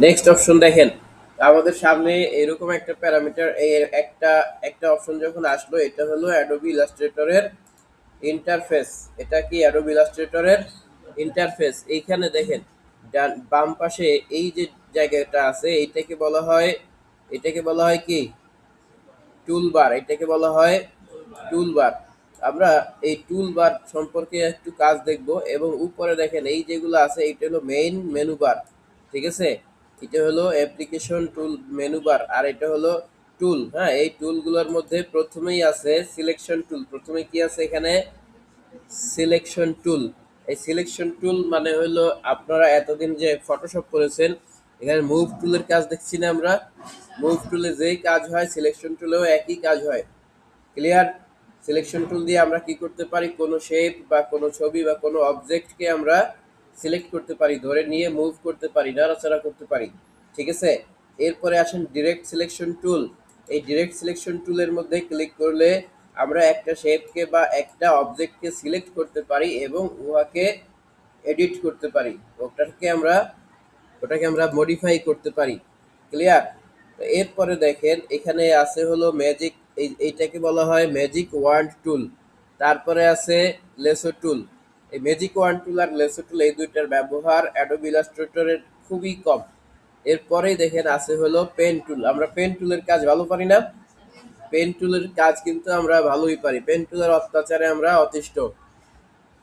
Next option দেখেন, আমাদের সামনে এরকম একটা প্যারামিটার, এই একটা একটা অপশন যখন আসলো, এটা হলো অ্যাডোবি ইলাস্ট্রেটরের ইন্টারফেস। এটা কি অ্যাডোবি ইলাস্ট্রেটরের ইন্টারফেস? এইখানে দেখেন বাম পাশে এই যে জায়গাটা আছে, এটাকে বলা হয় কি টুলবার। এটাকে বলা হয় টুলবার। আমরা এই টুলবার সম্পর্কে একটু কাজ দেখব, এবং উপরে দেখেন এই যেগুলো আছে, এটা হলো মেইন মেনু বার। ঠিক আছে, এটা হলো অ্যাপ্লিকেশন টুল মেনু বার, আর এটা হলো টুল। হ্যাঁ, এই টুলগুলোর মধ্যে প্রথমেই আছে সিলেকশন টুল। প্রথমে কি আছে এখানে? Selection tool. এই সিলেকশন টুল মানে হলো, আপনারা এতদিন যে ফটোশপ করেছেন, এখানে মুভ টুলের কাজ দেখছি না আমরা? মুভ টুলে যেই কাজ হয়, সিলেকশন টুলেও একই কাজ হয়। ক্লিয়ার? সিলেকশন টুল দিয়ে আমরা কি করতে পারি? কোনো শেপ বা কোনো ছবি বা কোনো অবজেক্টকে আমরা সিলেক্ট করতে পারি, ধরে নিয়ে মুভ করতে পারি, নাড়াচাড়া করতে পারি। ঠিক আছে, এরপরে আসেন ডিরেক্ট সিলেকশন টুল। এই ডিরেক্ট সিলেকশন টুলের মধ্যে ক্লিক করলে আমরা একটা শেপকে বা একটা অবজেক্টকে সিলেক্ট করতে পারি এবং উহাকে এডিট করতে পারি। ওটাকে আমরা মডিফাই করতে পারি। ক্লিয়ার? তো এরপরে দেখেন এখানে আছে হলো ম্যাজিক, এইটাকে বলা হয় ম্যাজিক ওয়ান্ড টুল। তারপরে আছে লেসো টুল। এই ম্যাজিক ওয়ান্ড টুল আর লেসো টুল, এই দুইটার ব্যবহার অ্যাডোবি ইলাস্ট্রেটরের খুবই কম। এরপরেই দেখেন আছে হলো পেন টুল। আমরা পেন টুলের কাজ ভালো পারি না? পেন টুলের কাজ কিন্তু আমরা ভালোই পারি। পেন টুলের অত্যাচারে আমরা অতিষ্ঠ,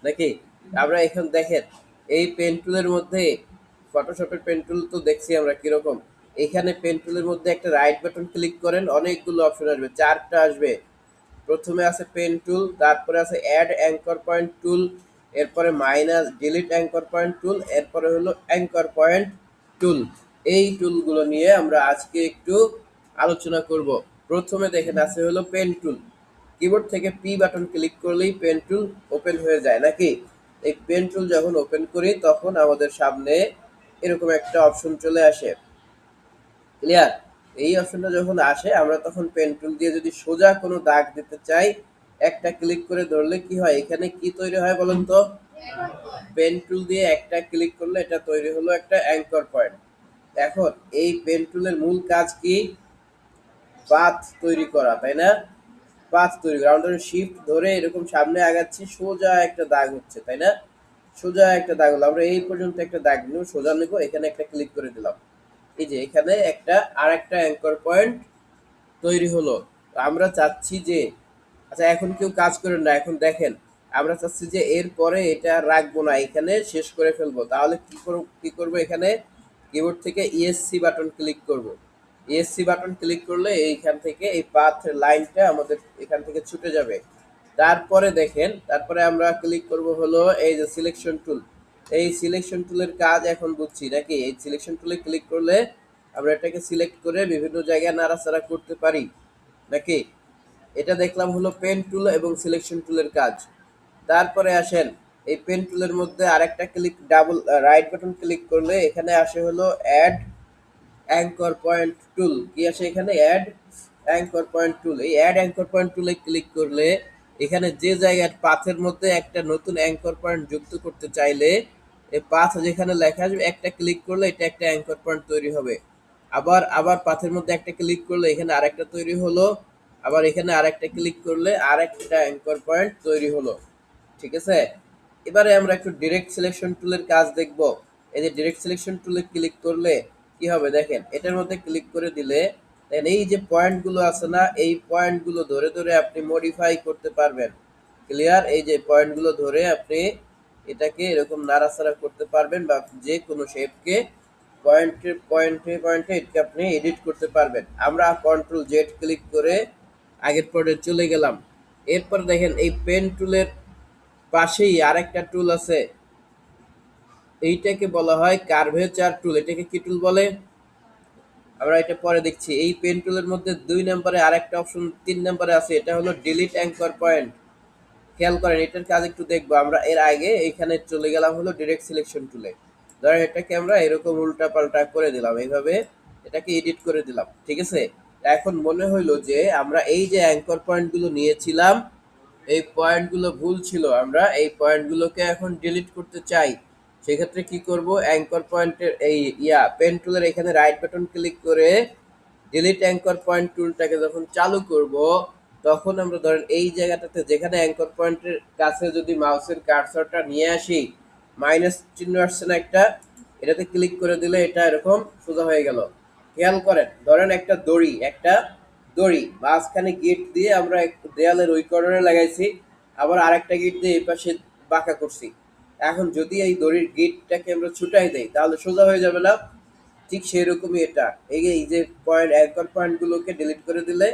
নাকি? আমরা এখন দেখেন এই পেন টুলের মধ্যে, ফটোশপের পেন টুল তো দেখছি আমরা কিরকম। এখানে পেন টুলের মধ্যে একটা রাইট বাটন ক্লিক করেন, অনেকগুলো অপশন আসবে, চারটা আসবে। প্রথমে আছে পেন টুল, তারপরে আছে অ্যাড অ্যাঙ্কর পয়েন্ট টুল, এরপরে মাইনাস ডিলিট অ্যাঙ্কর পয়েন্ট টুল, এরপরে হলো অ্যাঙ্কর পয়েন্ট টুল। এই টুলগুলো নিয়ে আমরা আজকে একটু আলোচনা করব। প্রথমে দেখেন আছে হলো পেন টুল। কিবোর্ড থেকে পি বাটন ক্লিক করলেই পেন টুল ওপেন হয়ে যায়, নাকি? এই পেন টুল যখন ওপেন করি, তখন আমাদের সামনে এরকম একটা অপশন চলে আসে। ক্লিয়ার? এই অপশনটা যখন আসে, আমরা তখন পেন টুল দিয়ে যদি সোজা কোনো দাগ দিতে চাই, একটা ক্লিক করে ধরলে কি হয়? এখানে কি তৈরি হয় বলুন তো? পেন টুল দিয়ে একটা ক্লিক করলে এটা তৈরি হলো একটা অ্যাঙ্কর পয়েন্ট। এখন এই পেন টুলের মূল কাজ কি? পাথ তৈরি করা, তাই না? পাথ তৈরি করা। আমরা শিফট ধরে এরকম সামনে আগাচ্ছি, সোজা একটা দাগ হচ্ছে, তাই না? সোজা একটা দাগ হলো। আমরা এই পর্যন্ত একটা দাগ নেব, সোজা নেব, এখানে একটা ক্লিক করে দিলাম। এই যে এখানে একটা আর একটা অ্যাঙ্কর পয়েন্ট তৈরি হলো। তো আমরা চাচ্ছি যে, আচ্ছা এখন কেউ কাজ করেন না, এখন দেখেন আমরা চাচ্ছি যে এরপরে এটা আর রাখবো না, এখানে শেষ করে ফেলবো। তাহলে কি করবো? এখানে কিবোর্ড থেকে ইএসসি বাটন ক্লিক করব। ইএসসি বাটন ক্লিক করলে এইখান থেকে এই পাথ লাইনটা আমাদের এখান থেকে ছুটে যাবে। তারপরে আমরা ক্লিক করব হলো এই যে সিলেকশন টুল। এই সিলেকশন টুলের কাজ এখন বুঝছি, নাকি? এই সিলেকশন টুলে ক্লিক করলে আমরা এটাকে সিলেক্ট করে বিভিন্ন জায়গায় নাড়াচাড়া করতে পারি, নাকি? এটা দেখলাম হলো পেন টুল এবং সিলেকশন টুলের কাজ। তারপরে আসেন এই পেন টুলের মধ্যে আরেকটা click, double right button click করলে এখানে আসে হলো অ্যাড অ্যাঙ্কর পয়েন্ট টুল। কি আসে এখানে? Add anchor point tool. এই অ্যাড অ্যাঙ্কর পয়েন্ট টুলে ক্লিক করলে এখানে যে জায়গার পাথের মধ্যে একটা নতুন অ্যাঙ্কর পয়েন্ট যুক্ত করতে চাইলে, এই পাথ যেখানে লেখা আসবে, একটা ক্লিক করলে এটা একটা অ্যাঙ্কর পয়েন্ট তৈরি হবে। আবার পাথের মধ্যে একটা ক্লিক করলে এখানে আরেকটা তৈরি হলো। আবার এখানে আরেকটা ক্লিক করলে আরেকটা অ্যাঙ্কর পয়েন্ট তৈরি হলো। ঠিক আছে, এবারে আমরা একটু ডিরেক্ট সিলেকশন টুলের কাজ দেখব। এই যে ডিরেক্ট সিলেকশন টুলে ক্লিক করলে কি হবে দেখেন, এটার মধ্যে ক্লিক করে দিলে দেখেন এই যে পয়েন্টগুলো আছে না, এই পয়েন্টগুলো ধরে ধরে আপনি মডিফাই করতে পারবেন। ক্লিয়ার? এই যে পয়েন্টগুলো ধরে আপনি এটাকে এরকম নাড়াচাড়া করতে পারবেন, বা যে কোনো শেপকে পয়েন্টে পয়েন্টে পয়েন্টে এটাকে আপনি এডিট করতে পারবেন। আমরা কন্ট্রোল জেড ক্লিক করে আগের পর্যায়ে চলে গেলাম। এরপর দেখেন এই পেন টুলের পাশেই আরেকটা টুল আছে, এইটাকে বলা হয় কার্ভেচার টুল। এটাকে কি টুল বলে? আমরা এটা পরে দেখছি। এই পেন টুলের মধ্যে 2 নম্বরে আরেকটা অপশন 3 নম্বরে আছে, এটা হলো ডিলিট অ্যাঙ্কর পয়েন্ট। খেয়াল করেন, এটার কাজ একটু দেখবো। আমরা এর আগে এইখানে চলে গেলাম হলো ডিরেক্ট সিলেকশন টুলে। ধরেন এটাকে আমরা এরকম উল্টা পাল্টা করে দিলাম, এইভাবে এটাকে এডিট করে দিলাম। ঠিক আছে, এখন মনে হইলো যে আমরা এই যে অ্যাঙ্কর পয়েন্টগুলো নিয়েছিলাম, এই পয়েন্টগুলো ভুল ছিল, আমরা এই পয়েন্টগুলোকে এখন ডিলিট করতে চাই। সেক্ষেত্রে কি করব, অ্যাঙ্কর পয়েন্টের এই পেন টুলের এখানে রাইট বাটন ক্লিক করে ডিলিট অ্যাঙ্কর পয়েন্ট টুলটাকে যখন চালু করব, তখন আমরা ধরেন এই জায়গাটাতে যেখানে অ্যাঙ্কর পয়েন্টের কাছে যদি মাউসের কার্সরটা নিয়ে আসি, মাইনাস চিহ্ন আসছে না একটা, এটাতে ক্লিক করে দিলে এটা এরকম সোজা হয়ে গেল। খেয়াল করেন, ধরেন একটা দড়ি মাঝখানে গিট দিয়ে আমরা দেয়ালের ওই কর্নারে লাগাইছি, আবার আরেকটা গিট দিয়ে এই পাশে বাঁকা করছি। এখন যদি এই দড়ির গিটটাকে আমরা ছুটাই দেই তাহলে সোজা হয়ে যাবে না? ঠিক সেই রকমই এটা, এই যে পয়েন্ট অ্যাঙ্কর পয়েন্টগুলোকে ডিলিট করে দিলে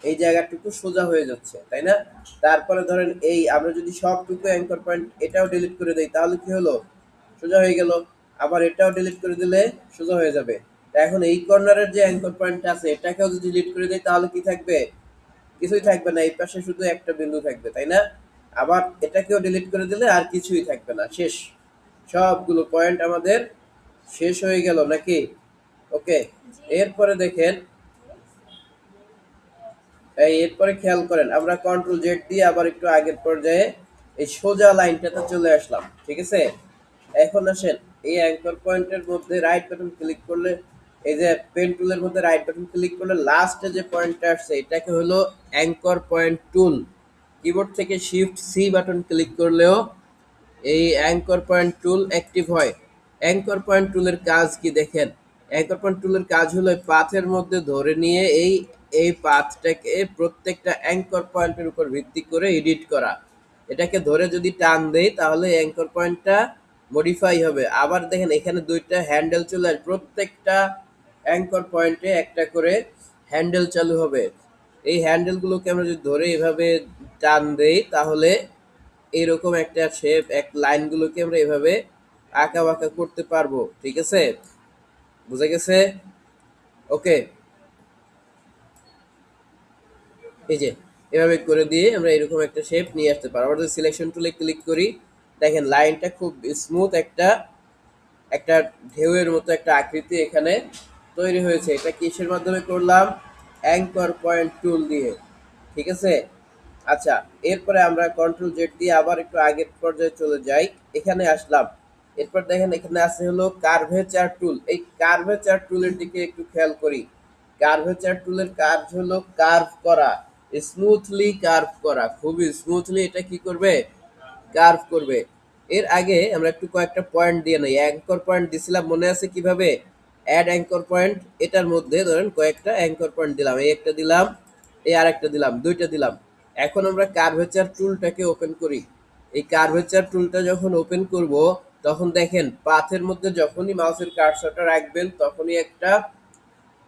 এই জায়গাটুকু সোজা হয়ে যাচ্ছে, তাই না? তারপরে ধরেন এই আমরা যদি সবটুকু অ্যাঙ্কর পয়েন্ট এটাও ডিলিট করে দেই তাহলে কি হলো, সোজা হয়ে গেল। আবার এটাও ডিলিট করে দিলে সোজা হয়ে যাবে। তা এখন এই কর্নারের যে অ্যাঙ্কর পয়েন্ট আছে এটাকেও যদি ডিলিট করে দেই তাহলে কি থাকবে? কিছুই থাকবে না, এই পাশে শুধু একটা বিন্দু থাকবে, তাই না? আবার এটাকেও ডিলিট করে দিলে আর কিছুই থাকবে না, শেষ। সবগুলো পয়েন্ট আমাদের শেষ হয়ে গেল নাকি? ওকে। এরপরে দেখেন, এরপরে খেয়াল করেন, আমরা কন্ট্রোল জেড দিয়ে আবার একটু আগের পর্যায়ে এই সোজা লাইনটাতে চলে আসলাম, ঠিক আছে? এখন আসেন, এই অ্যাঙ্কর পয়েন্টের মধ্যে রাইট বাটন ক্লিক করলে, এই যে পেন টুলের মধ্যে রাইট বাটন ক্লিক করলে লাস্টে যে পয়েন্টটা আসছে এটাকে হলো অ্যাঙ্কর পয়েন্ট টুল। কিবোর্ড থেকে শিফট সি বাটন ক্লিক করলেও এই অ্যাঙ্কর পয়েন্ট টুল অ্যাক্টিভ হয়। অ্যাঙ্কর পয়েন্ট টুলের কাজ কি দেখেন, অ্যাঙ্কর পয়েন্ট টুলের কাজ হলো পাথের মধ্যে ধরে নিয়ে এই এই পাথটাকে প্রত্যেকটা অ্যাঙ্কর পয়েন্টের উপর ভিত্তি করে এডিট করা। এটাকে ধরে যদি টান দেই তাহলে অ্যাঙ্কর পয়েন্টটা মডিফাই হবে। আবার দেখেন এখানে দুইটা হ্যান্ডেল চলে আসবে, প্রত্যেকটা অ্যাঙ্কর পয়েন্টে একটা করে হ্যান্ডেল চালু হবে। এই হ্যান্ডেলগুলোকে আমরা যদি ধরে এভাবে টান দেই তাহলে এইরকম একটা শেপ, এক লাইনগুলোকে আমরা এভাবে আঁকা বাঁকা করতে পারবো, ঠিক আছে? বুঝা গেছে? ওকে। এই যে এভাবে করে দিয়ে আমরা এরকম একটা শেপ নিয়ে আসতে পারবো। আমরা যদি সিলেকশন টুলে ক্লিক করি, দেখেন লাইনটা খুব স্মুথ একটা একটা ঢেউয়ের মতো একটা আকৃতি এখানে তৈরি হয়েছে। এটা কিসের মাধ্যমে করলাম? অ্যাঙ্কর পয়েন্ট টুল দিয়ে, ঠিক আছে? আচ্ছা, এরপরে আমরা কন্ট্রোল জেড দিয়ে আবার একটু আগের পর্যায়ে চলে যাই, এখানে আসলাম। এরপর দেখেন এখানে আছে হলো কার্ভেচার টুল। এই কার্ভেচার টুলের দিকে একটু খেয়াল করি। কার্ভেচার টুলের কাজ হলো কার্ভ করা, স্মুথলি কার্ভ করা, খুবই স্মুথলি এটা কি করবে? কার্ভ করবে। এর আগে আমরা একটু কয়েকটা পয়েন্ট দিয়ে নেই, অ্যাঙ্কর পয়েন্ট দিছিলাম মনে আছে কিভাবে? অ্যাড অ্যাঙ্কর পয়েন্ট, এটার মধ্যে ধরেন কয়েকটা অ্যাঙ্কর পয়েন্ট দিলাম, এই একটা দিলাম, এই আরেকটা দিলাম, দুইটা দিলাম। এখন আমরা কার্ভেচার টুলটাকে ওপেন করি। এই কার্ভেচার টুলটা যখন ওপেন করব তখন দেখেন পাথের মধ্যে যখনই মাউসের কার্সরটা রাখবেন তখনই একটা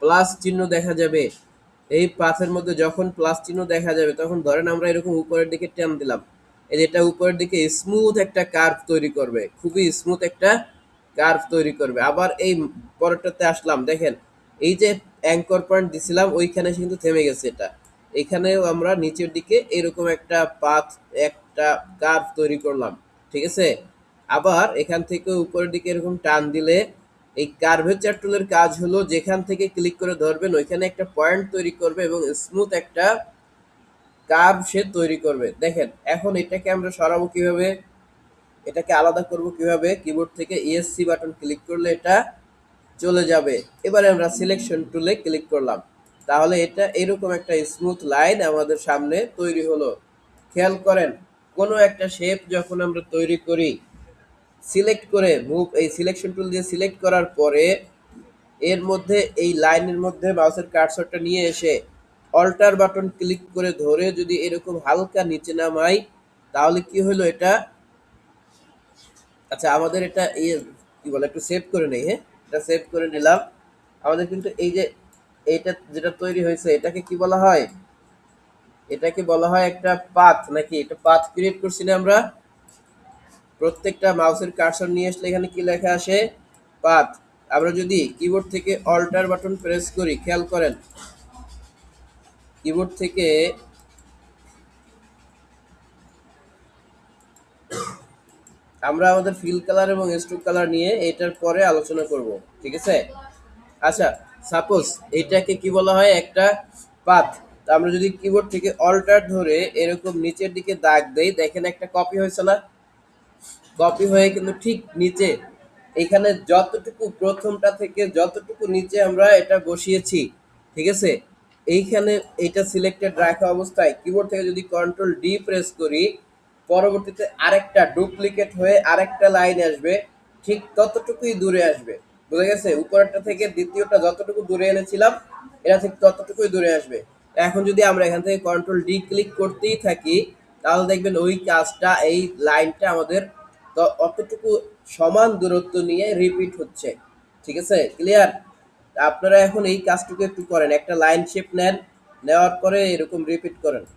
প্লাস চিহ্ন দেখা যাবে। এই পাথের মধ্যে যখন প্লাস চিহ্ন দেখা যাবে তখন ধরেন আমরা এরকম উপরের দিকে টান দিলাম, এই যেটা উপরের দিকে স্মুথ একটা কার্ভ তৈরি করবে, খুবই স্মুথ একটা কার্ভ তৈরি করবে। আবার এই পরেরটাতে আসলাম, দেখেন এই যে অ্যাঙ্কর পয়েন্ট দিছিলাম ওইখানে কিন্তু থেমে গেছে এটা। এখানেও আমরা নিচের দিকে এরকম একটা পাথ, একটা কার্ভ তৈরি করলাম, ঠিক আছে? আবার এখান থেকে উপরের দিকে এরকম টান দিলে এই কার্ভেচার টুলের কাজ হলো যেখান থেকে ক্লিক করে ধরবেন ওইখানে একটা পয়েন্ট তৈরি করবে এবং স্মুথ একটা কার্ভ সে তৈরি করবে। দেখেন এখন এটাকে আমরা সরাবো কিভাবে, এটাকে আলাদা করব কিভাবে? কিবোর্ড থেকে ইএসসি বাটন ক্লিক করলে এটা চলে যাবে। এবারে আমরা সিলেকশন টুলে ক্লিক করলাম, তাহলে এটা এরকম একটা স্মুথ লাইন আমাদের সামনে তৈরি হলো। খেয়াল করেন, কোনো একটা শেপ যখন আমরা তৈরি করি, সিলেক্ট করে মুভ, এই সিলেকশন টুল দিয়ে সিলেক্ট করার পরে এর মধ্যে এই লাইনের মধ্যে মাউসের কার্সরটা নিয়ে এসে অল্টার বাটন ক্লিক করে ধরে যদি এরকম হালকা নিচে নামাই তাহলে কি হলো এটা? আচ্ছা আমাদের এটা কি বলে, একটু সেভ করে নেই। হ্যাঁ, এটা সেভ করে নিলাম। আমাদের কিন্তু এই যে এইটা যেটা তৈরি হয়েছে এটাকে কি বলা হয়? এটাকে বলা হয় একটা পাথ, নাকি? এটা পাথ ক্রিয়েট করছি না আমরা? প্রত্যেকটা মাউসের কার্সর নিয়ে আসলে এখানে কি লেখা আসে? পাথ। আমরা যদি কিবোর্ড থেকে অল্টার বাটন প্রেস করি, খেয়াল করেন কিবোর্ড থেকে আমরা আমাদের ফিল কালার এবং স্ট্রোক কালার নিয়ে এটার পরে আলোচনা করব, ঠিক আছে? আচ্ছা, সাপোজ এটাকে কি বলা হয়? একটা পাথ। আমরা যদি কিবোর্ড থেকে অল্টার ধরে এরকম নিচের দিকে দাগ দেই, দেখেন একটা কপি হয়েছে না? কপি হয়ে কিন্তু ঠিক নিচে এখানে যতটুকু প্রথমটা থেকে যতটুকু নিচে আমরা এটা বসিয়েছি, ঠিক আছে, এইখানে এটা সিলেক্টেড রাখা অবস্থায় কিবোর্ড থেকে যদি কন্ট্রোল ডি প্রেস করি, পরবর্তীতে আরেকটা ডুপ্লিকেট হয়ে আরেকটা লাইন আসবে, ঠিক ততটুকুই দূরে আসবে। বুঝা গেছে? উপরেরটা থেকে দ্বিতীয়টা যতটুকু দূরে এনেছিলাম, এটা ঠিক ততটুকুই দূরে আসবে। এখন যদি আমরা এখান থেকে কন্ট্রোল ডি ক্লিক করতেই থাকি, তাহলে দেখবেন ওই কাজটা, এই লাইনটা আমাদের অতটুকু সমান দূরত্ব নিয়ে রিপিট হচ্ছে। ঠিক আছে, ক্লিয়ার? আপনারা এখন এই কাজটুকু একটু করেন, একটা লাইন শেপ নেন, নেওয়ার পরে এরকম রিপিট করেন।